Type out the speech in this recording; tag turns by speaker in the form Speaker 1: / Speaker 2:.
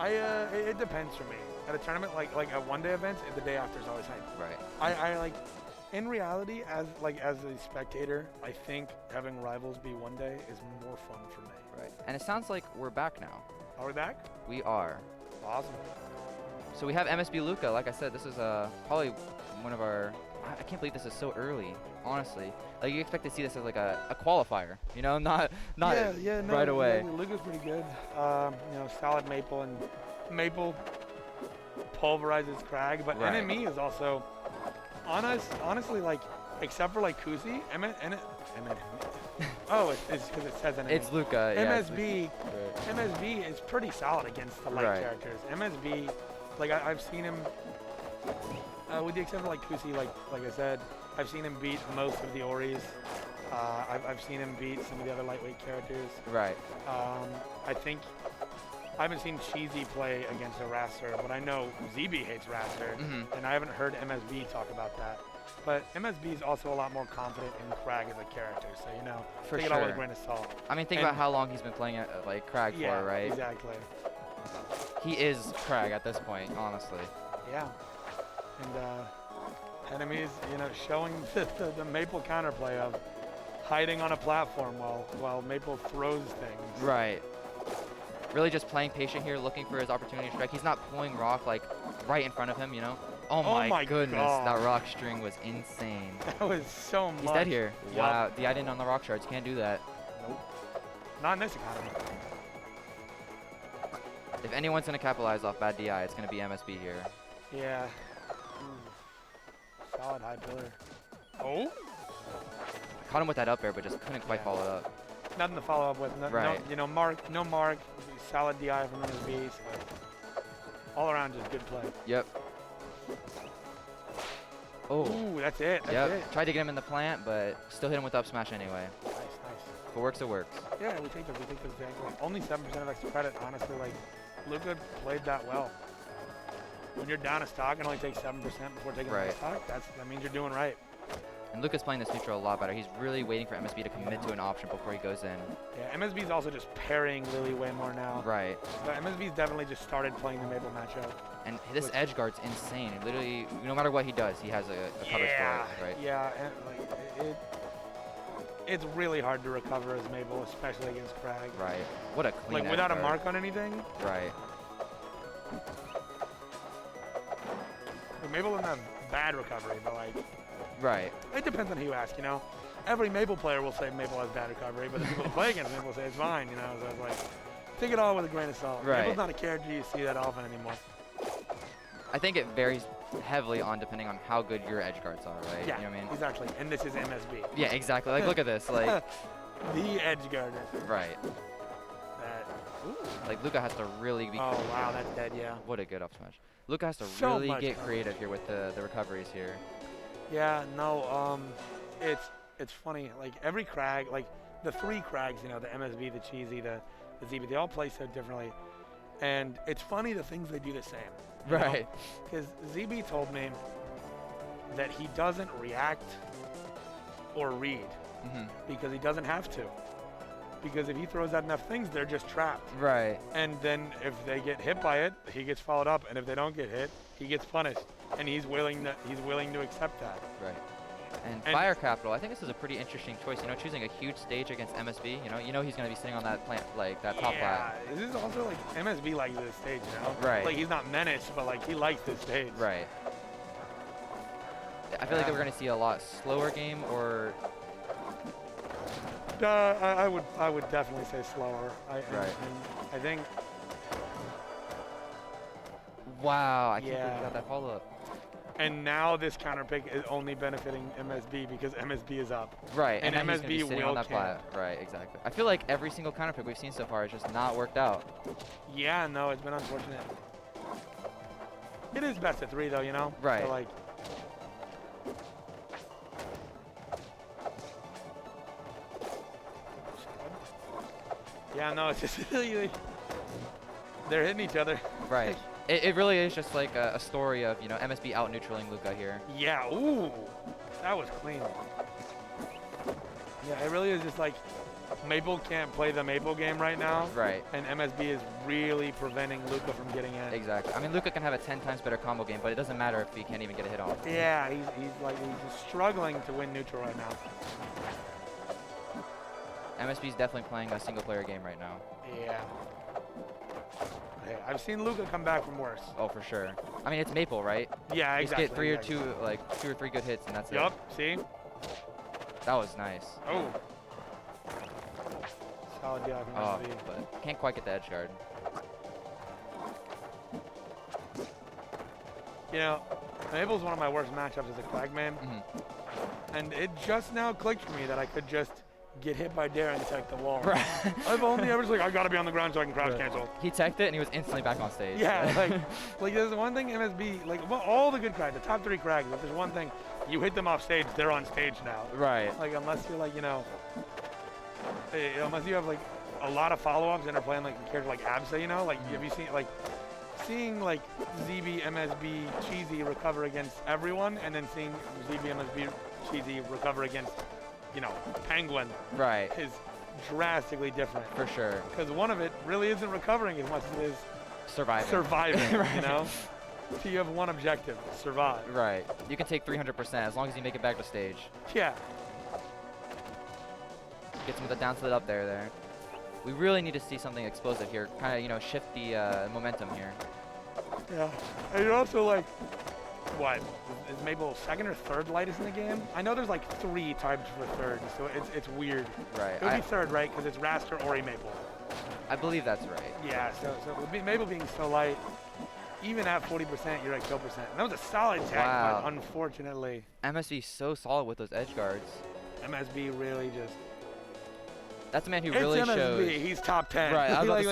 Speaker 1: It depends for me. At a tournament like at one-day events, the day after is always hype.
Speaker 2: Right.
Speaker 1: I like, in reality, as a spectator, I think having rivals be one day is more fun for me.
Speaker 2: Right. And it sounds like we're back now.
Speaker 1: Are we back?
Speaker 2: We are.
Speaker 1: Awesome.
Speaker 2: So we have MSB Luca. Like I said, this is probably one of our. I can't believe this is so early. Honestly, like you expect to see this as like a qualifier, you know, not
Speaker 1: yeah, no,
Speaker 2: right away.
Speaker 1: Yeah, Luca's pretty good. You know, solid Maypul, and Maypul pulverizes Kragg, but
Speaker 2: Right.
Speaker 1: NME is also honestly, like, except for like Kusi, oh, it's because it says NME.
Speaker 2: It's Luca. Yeah,
Speaker 1: MSB, MSB is pretty solid against the light
Speaker 2: Right.
Speaker 1: characters. MSB, like I've seen him, with the exception of like Kusi, like I said, I've seen him beat most of the Oris. I've seen him beat some of the other lightweight characters.
Speaker 2: Right.
Speaker 1: I think I haven't seen Cheesy play against a Rasser, but I know ZB hates Rasser, and I haven't heard MSB talk about that. But MSB is also a lot more confident in Kragg as a character, so you know,
Speaker 2: For
Speaker 1: take it all with a
Speaker 2: sure.
Speaker 1: grain of salt.
Speaker 2: I mean, think about how long he's been playing at like Kragg
Speaker 1: Yeah,
Speaker 2: for, right?
Speaker 1: exactly.
Speaker 2: He is Kragg at this point, honestly.
Speaker 1: Yeah, and enemies, you know, showing the Maypul counterplay of hiding on a platform while Maypul throws things.
Speaker 2: Right. Really just playing patient here, looking for his opportunity to strike. He's not pulling rock like right in front of him, you know? Oh my goodness,
Speaker 1: God.
Speaker 2: that rock string was insane.
Speaker 1: That was so much.
Speaker 2: He's dead here.
Speaker 1: Yep.
Speaker 2: Wow, DI'd in on the rock shards. Can't do that.
Speaker 1: Nope. Not in this economy.
Speaker 2: If anyone's going to capitalize off bad DI, it's going to be MSB here.
Speaker 1: Yeah. Ooh. Solid high pillar. Oh?
Speaker 2: I caught him with that up air, but just couldn't quite follow it up.
Speaker 1: Nothing to follow up with. No,
Speaker 2: Right.
Speaker 1: No, you know, no mark. Solid DI from MSB. So all around, just good play.
Speaker 2: Yep. Oh.
Speaker 1: Ooh, that's it. That's
Speaker 2: Yep.
Speaker 1: it.
Speaker 2: Tried to get him in the plant, but still hit him with up smash anyway.
Speaker 1: Nice, nice.
Speaker 2: If it works, it works.
Speaker 1: Yeah, we take those exactly. Only 7% of extra credit, honestly. Like, Luca played that well. When you're down a stock and only take 7% before taking
Speaker 2: Right.
Speaker 1: the stock, that means you're doing right.
Speaker 2: And Luca's playing this neutral a lot better. He's really waiting for MSB to commit to an option before he goes in.
Speaker 1: Yeah, MSB's also just parrying Lily way more now.
Speaker 2: Right.
Speaker 1: So MSB's definitely just started playing the Maypul matchup.
Speaker 2: And this edge guard's insane. Literally, no matter what he does, he has a coverage for it, right?
Speaker 1: Yeah, and like it's really hard to recover as Maypul, especially against Kragg.
Speaker 2: Right. What a clean
Speaker 1: Like without
Speaker 2: edge
Speaker 1: a
Speaker 2: guard.
Speaker 1: mark on anything.
Speaker 2: Right.
Speaker 1: Like, Maypul doesn't have bad recovery, but like
Speaker 2: Right.
Speaker 1: it depends on who you ask. You know, every Maypul player will say Maypul has bad recovery, but the people who play against Maypul say it's fine. You know, so it's like take it all with a grain of salt.
Speaker 2: Right.
Speaker 1: Maypul's not a character you see that often anymore.
Speaker 2: I think it varies heavily on depending on how good your edge guards are, right?
Speaker 1: Yeah,
Speaker 2: You know what I mean?
Speaker 1: exactly. And this is MSB.
Speaker 2: Yeah, exactly. Like, look at this. Like,
Speaker 1: the edge guarder.
Speaker 2: right.
Speaker 1: That. Ooh.
Speaker 2: Like, Luca has to really be.
Speaker 1: Oh wow, that's dead. Yeah.
Speaker 2: What a good up smash. Luca has to
Speaker 1: So
Speaker 2: really
Speaker 1: much
Speaker 2: get
Speaker 1: coverage.
Speaker 2: creative here with the recoveries here.
Speaker 1: Yeah. No. It's funny. Like every Kragg, like the three Kraggs, you know, the MSB, the Cheesy, the ZB, they all play so differently. And it's funny the things they do the same.
Speaker 2: Right.
Speaker 1: Because ZB told me that he doesn't react or read because he doesn't have to. Because if he throws out enough things, they're just trapped.
Speaker 2: Right.
Speaker 1: And then if they get hit by it, he gets followed up. And if they don't get hit, he gets punished. And he's willing to accept that.
Speaker 2: Right. And Fire Capital, I think this is a pretty interesting choice. You know, choosing a huge stage against MSB. You know he's going to be sitting on that plant, like that top
Speaker 1: Yeah,
Speaker 2: plat.
Speaker 1: this is also like MSB likes this stage, you know?
Speaker 2: Right.
Speaker 1: Like he's not menaced, but like he likes this stage.
Speaker 2: Right. I feel like we're going to see a lot slower game, or
Speaker 1: I would definitely say slower.
Speaker 2: Right.
Speaker 1: And I think.
Speaker 2: wow, I can't believe
Speaker 1: Yeah.
Speaker 2: you got that follow up.
Speaker 1: And now this counter pick is only benefiting MSB because MSB is up.
Speaker 2: Right,
Speaker 1: And
Speaker 2: then he's gonna be
Speaker 1: MSB
Speaker 2: sitting
Speaker 1: will
Speaker 2: on that plat. Right, exactly. I feel like every single counter pick we've seen so far has just not worked out.
Speaker 1: Yeah, no, it's been unfortunate. It is best of 3 though, you know?
Speaker 2: Right.
Speaker 1: So like. Yeah, no, it's just they're hitting each other.
Speaker 2: Right. It really is just like a story of, you know, MSB out neutraling Luca here.
Speaker 1: Yeah, ooh, that was clean. Yeah, it really is just like Maypul can't play the Maypul game right now.
Speaker 2: Right.
Speaker 1: And MSB is really preventing Luca from getting in.
Speaker 2: Exactly. I mean, Luca can have a 10 times better combo game, but it doesn't matter if he can't even get a hit off.
Speaker 1: Yeah, he's struggling to win neutral right now.
Speaker 2: MSB's definitely playing a single player game right now.
Speaker 1: Yeah. Hey, I've seen Luca come back from worse.
Speaker 2: Oh, for sure. I mean, it's Maypul, right?
Speaker 1: Yeah, exactly.
Speaker 2: Just get two or three good hits, and that's it.
Speaker 1: Yup, see?
Speaker 2: That was nice.
Speaker 1: Oh. Solid deal from
Speaker 2: Oh,
Speaker 1: MSB.
Speaker 2: but can't quite get the edge guard.
Speaker 1: You know, Maypul's one of my worst matchups as a Kragg man. And it just now clicked for me that I could just get hit by Dare and tech the wall.
Speaker 2: Right.
Speaker 1: I've only ever like, I gotta be on the ground so I can crouch cancel.
Speaker 2: He teched it and he was instantly back on stage.
Speaker 1: Yeah, like there's one thing MSB, like well, all the good Kragg, the top 3 Kraggs, but there's one thing, you hit them off stage, they're on stage now.
Speaker 2: Right.
Speaker 1: Like unless you're like, you know, unless you have like a lot of follow-ups and are playing like a character like Absa, you know, like have you seen like seeing like ZB, MSB, Cheesy recover against everyone, and then seeing ZB, MSB, Cheesy recover against, you know, Penguin.
Speaker 2: Right.
Speaker 1: Is drastically different.
Speaker 2: For sure.
Speaker 1: Because one of it really isn't recovering as much as it is
Speaker 2: surviving.
Speaker 1: Right. You know? So you have one objective, survive.
Speaker 2: Right. You can take 300% as long as you make it back to stage.
Speaker 1: Yeah.
Speaker 2: Gets him with the down split up there. We really need to see something explosive here. Kind of, you know, shift the momentum here.
Speaker 1: Yeah. And you're also like, what? Is Maypul second or third lightest in the game? I know there's like 3 types for third, so it's weird.
Speaker 2: Right.
Speaker 1: It would be third, right? Because it's Raster or Maypul.
Speaker 2: I believe that's right.
Speaker 1: Yeah, so with Maypul being so light, even at 40%, you're at kill percent. And that was a solid tag,
Speaker 2: Wow.
Speaker 1: but unfortunately.
Speaker 2: MSB so solid with those edge guards.
Speaker 1: MSB really just...
Speaker 2: That's a man who
Speaker 1: It's
Speaker 2: really
Speaker 1: MSB.
Speaker 2: shows.
Speaker 1: He's top 10.
Speaker 2: Right, I was about to